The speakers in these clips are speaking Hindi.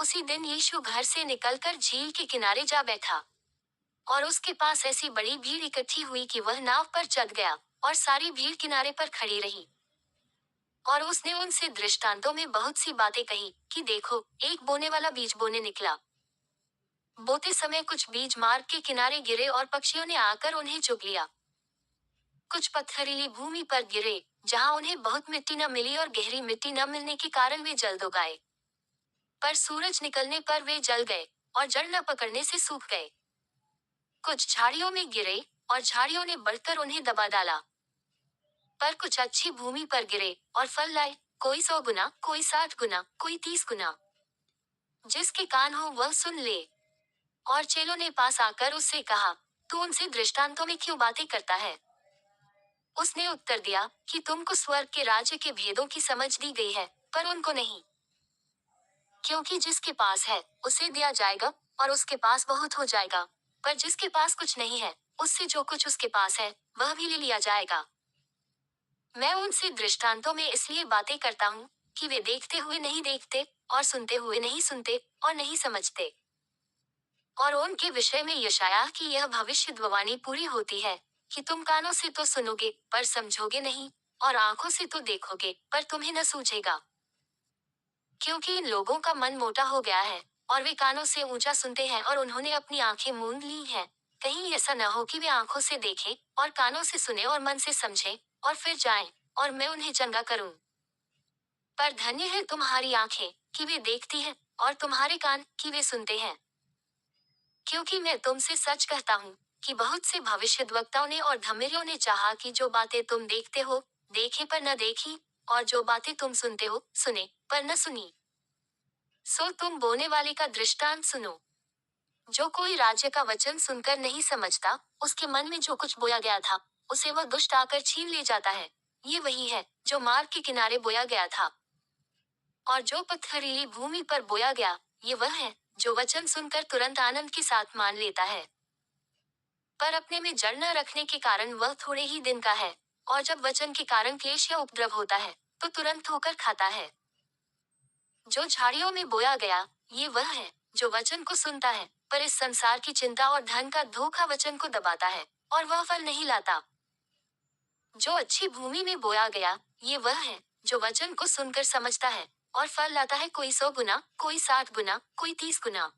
उसी दिन यीशु घर से निकलकर झील के किनारे जा बैठा और उसके पास ऐसी बड़ी भीड़ इकट्ठी हुई कि वह नाव पर चढ़ गया और सारी भीड़ किनारे पर खड़ी रही। और उसने उनसे दृष्टांतों में बहुत सी बातें कही कि देखो, एक बोने वाला बीज बोने निकला। बोते समय कुछ बीज मार्ग के किनारे गिरे और पक्षियों ने आकर उन्हें चुग लिया। कुछ पथरीली भूमि पर गिरे, जहां उन्हें बहुत मिट्टी न मिली और गहरी मिट्टी न मिलने के कारण वे जल्द उगाए। पर सूरज निकलने पर वे जल गए और जड़ न पकड़ने से सूख गए। कुछ झाड़ियों में गिरे और झाड़ियों ने बढ़कर उन्हें दबा डाला। पर कुछ अच्छी भूमि पर गिरे और फल लाए, कोई 100 गुना, कोई 60 गुना, कोई 30 गुना। जिसके कान हो वह सुन ले। और चेलों ने पास आकर उससे कहा, तू उनसे दृष्टांतों में क्यों बातें करता है? उसने उत्तर दिया कि तुमको स्वर्ग के राज्य के भेदों की समझ दी गई है, पर उनको नहीं। क्योंकि जिसके पास है उसे दिया जाएगा और उसके पास बहुत हो जाएगा, पर जिसके पास कुछ नहीं है, उससे जो कुछ उसके पास है वह भी ले लिया जाएगा। मैं उनसे दृष्टांतों में इसलिए बातें करता हूँ कि वे देखते हुए नहीं देखते और सुनते हुए नहीं सुनते और नहीं समझते। और उनके विषय में यशायाह की यह भविष्यद्वाणी पूरी होती है कि तुम कानों से तो सुनोगे पर समझोगे नहीं, और आंखों से तो देखोगे पर तुम्हें न सूझेगा। क्योंकि इन लोगों का मन मोटा हो गया है और वे कानों से ऊंचा सुनते हैं और उन्होंने अपनी आंखें मूंद ली हैं। कहीं ऐसा न हो कि वे आंखों से देखें और कानों से सुने और मन से समझें और फिर जाएं और मैं उन्हें चंगा करूं। पर धन्य है तुम्हारी आंखें कि वे देखती हैं और तुम्हारे कान कि वे सुनते हैं। क्योंकि मैं तुमसे सच कहता हूँ कि बहुत से भविष्यद्वक्ताओं ने और धर्मियों ने चाहा कि जो बातें तुम देखते हो देखे पर न देखी, और जो बातें तुम सुनते हो सुने पर न सुनी। सो तुम बोने वाले का दृष्टांत सुनो। जो कोई राज्य का वचन सुनकर नहीं समझता, उसके मन में जो कुछ बोया गया था उसे वह दुष्ट आकर छीन ले जाता है। ये वही है जो मार्ग के किनारे बोया गया था। और जो पथरीली भूमि पर बोया गया, ये वह है जो वचन सुनकर तुरंत आनंद के साथ मान लेता है, पर अपने में जड़ न रखने के कारण वह थोड़े ही दिन का है, और जब वचन के कारण क्लेश या उपद्रव होता है तो तुरंत होकर खाता है। जो झाड़ियों में बोया गया, ये वह है जो वचन को सुनता है, पर इस संसार की चिंता और धन का धोखा वचन को दबाता है और वह फल नहीं लाता। जो अच्छी भूमि में बोया गया, ये वह है जो वचन को सुनकर समझता है और फल लाता है, कोई 100 गुना, कोई 60 गुना, कोई 30 गुना।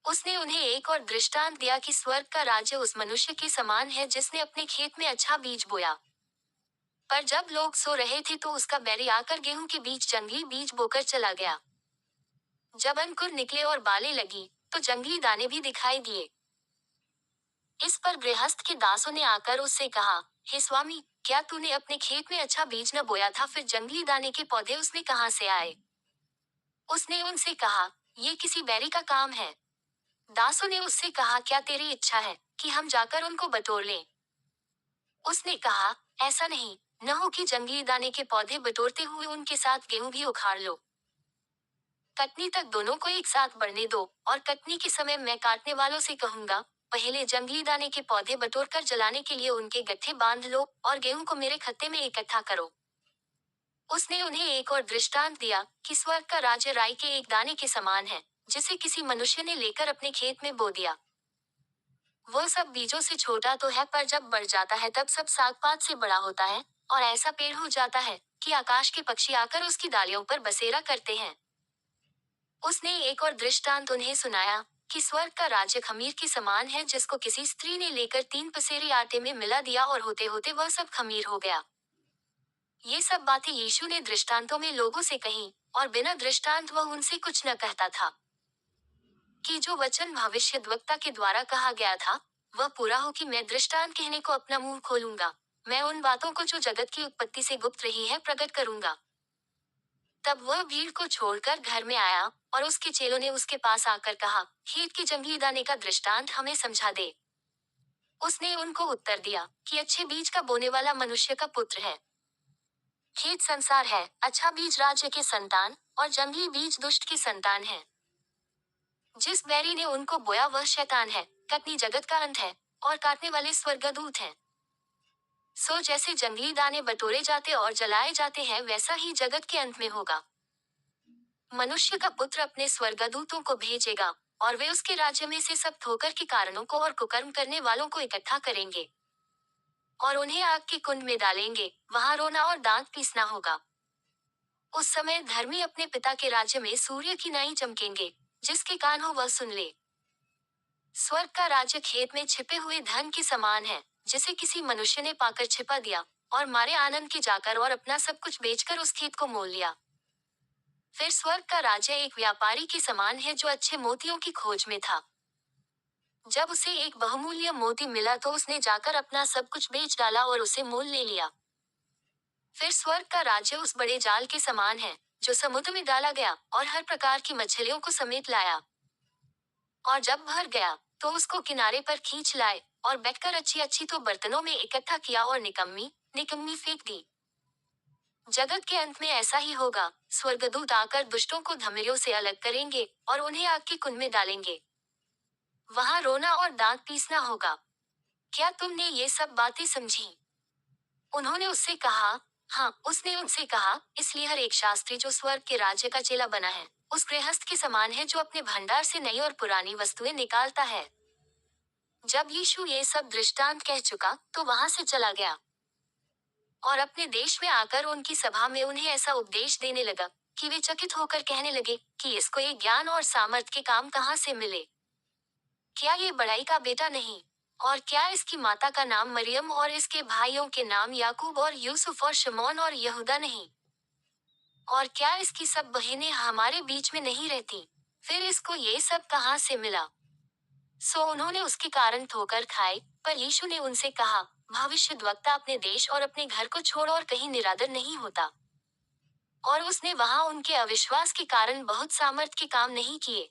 उसने उन्हें एक और दृष्टांत दिया कि स्वर्ग का राज्य उस मनुष्य के समान है जिसने अपने खेत में अच्छा बीज बोया। पर जब लोग सो रहे थे तो उसका बैरी आकर गेहूं के बीच जंगली बीज बोकर चला गया। जब अंकुर निकले और बालें लगी तो जंगली दाने भी दिखाई दिए। इस पर गृहस्थ के दासों ने आकर उससे कहा, हे स्वामी, क्या तूने अपने खेत में अच्छा बीज न बोया था? फिर जंगली दाने के पौधे उसमें कहाँ से आए? उसने उनसे कहा, ये किसी बैरी का काम है। दासों ने उससे कहा, क्या तेरी इच्छा है कि हम जाकर उनको बटोर लें? उसने कहा, ऐसा नहीं, न हो कि जंगली दाने के पौधे बटोरते हुए उनके साथ गेहूं भी उखाड़ लो। कटनी तक दोनों को एक साथ बढ़ने दो, और कटनी के समय मैं काटने वालों से कहूंगा, पहले जंगली दाने के पौधे बटोरकर जलाने के लिए उनके गट्ठे बांध लो और गेहूं को मेरे खत्ते में इकट्ठा करो। उसने उन्हें एक और दृष्टांत दिया कि स्वर्ग का राज्य राई के एक दाने के समान है, जिसे किसी मनुष्य ने लेकर अपने खेत में बो दिया। वह सब बीजों से छोटा तो है, पर जब बढ़ जाता है तब सब साग पात से बड़ा होता है और ऐसा पेड़ हो जाता है कि आकाश के पक्षी आकर उसकी डालियों पर बसेरा करते हैं। उसने एक और दृष्टांत उन्हें सुनाया कि स्वर्ग का राज्य खमीर के समान है जिसको किसी स्त्री ने लेकर 3 पसेरी आटे में मिला दिया और होते होते वह सब खमीर हो गया। ये सब बातें यीशु ने दृष्टांतों में लोगों से कही, और बिना दृष्टांत वह उनसे कुछ न कहता था। कि जो वचन भविष्यद्वक्ता के द्वारा कहा गया था वह पूरा हो कि मैं दृष्टांत कहने को अपना मुंह खोलूंगा, मैं उन बातों को जो जगत की उत्पत्ति से गुप्त रही है प्रकट करूंगा। तब वह भीड़ को छोड़कर घर में आया और उसके चेलों ने उसके पास आकर कहा, खेत के जंगली दाने का दृष्टांत हमें समझा दे। उसने उनको उत्तर दिया कि अच्छे बीज का बोने वाला मनुष्य का पुत्र है। खेत संसार है, अच्छा बीज राज्य के संतान और जंगली बीज दुष्ट की संतान है। जिस बैरी ने उनको बोया वह शैतान है, कटनी जगत का अंत है और काटने वाले स्वर्गदूत हैं। सो जैसे जंगली दाने बटोरे जाते और जलाए जाते हैं, वैसा ही जगत के अंत में होगा। मनुष्य का पुत्र अपने स्वर्गदूतों को भेजेगा, और वे उसके राज्य में से सब ठोकर के कारणों को और कुकर्म करने वालों को इकट्ठा करेंगे और उन्हें आग के कुंड में डालेंगे, वहां रोना और दांत पीसना होगा। उस समय धर्मी अपने पिता के राज्य में सूर्य की नाई चमकेंगे। जिसके कान हो वह सुन ले। स्वर्ग का राज्य खेत में छिपे हुए धन के समान है, जिसे किसी मनुष्य ने पाकर छिपा दिया, और मारे आनंद के जाकर और अपना सब कुछ बेचकर उस खेत को मोल लिया। फिर स्वर्ग का राज्य एक व्यापारी के समान है जो अच्छे मोतियों की खोज में था। जब उसे एक बहुमूल्य मोती मिला तो उसने जाकर अपना सब कुछ बेच डाला और उसे मोल ले लिया। फिर स्वर्ग का राज्य उस बड़े जाल के समान है, जो समुद्र में डाला गया और हर प्रकार की मछलियों को समेट लाया। और जब भर गया, तो उसको किनारे पर खींच लाए, और बैठकर अच्छी अच्छी तो बर्तनों में इकट्ठा किया और निकम्मी निकम्मी फेंक दी। जगत के अंत में ऐसा ही होगा। स्वर्गदूत आकर दुष्टों को धर्मियों से अलग करेंगे और उन्हें आग के कुंड में डालेंगे। वहां रोना और दांत पीसना होगा। क्या तुमने ये सब बातें समझी? उन्होंने उससे कहा, हाँ। उसने उनसे कहा, इसलिए हर एक शास्त्री जो स्वर्ग के राज्य का चेला बना है, उस गृहस्थ के समान है जो अपने भंडार से नई और पुरानी वस्तुएं निकालता है। जब यीशु ये सब दृष्टांत कह चुका, तो वहां से चला गया और अपने देश में आकर उनकी सभा में उन्हें ऐसा उपदेश देने लगा कि वे चकित होकर कहने लगे कि इसको ये ज्ञान और सामर्थ के काम कहाँ से मिले। क्या ये बड़ाई का बेटा नहीं? और क्या इसकी माता का नाम मरियम और इसके भाइयों के नाम याकूब और यूसुफ और शमौन और यहूदा नहीं? और क्या इसकी सब बहनें हमारे बीच में नहीं रहती? फिर इसको ये सब कहाँ से मिला? सो उन्होंने उसके कारण ठोकर खाए। पर यीशु ने उनसे कहा, भविष्यद्वक्ता अपने देश और अपने घर को छोड़ और कहीं निरादर नहीं होता। और उसने वहां उनके अविश्वास के कारण बहुत सामर्थ के काम नहीं किए।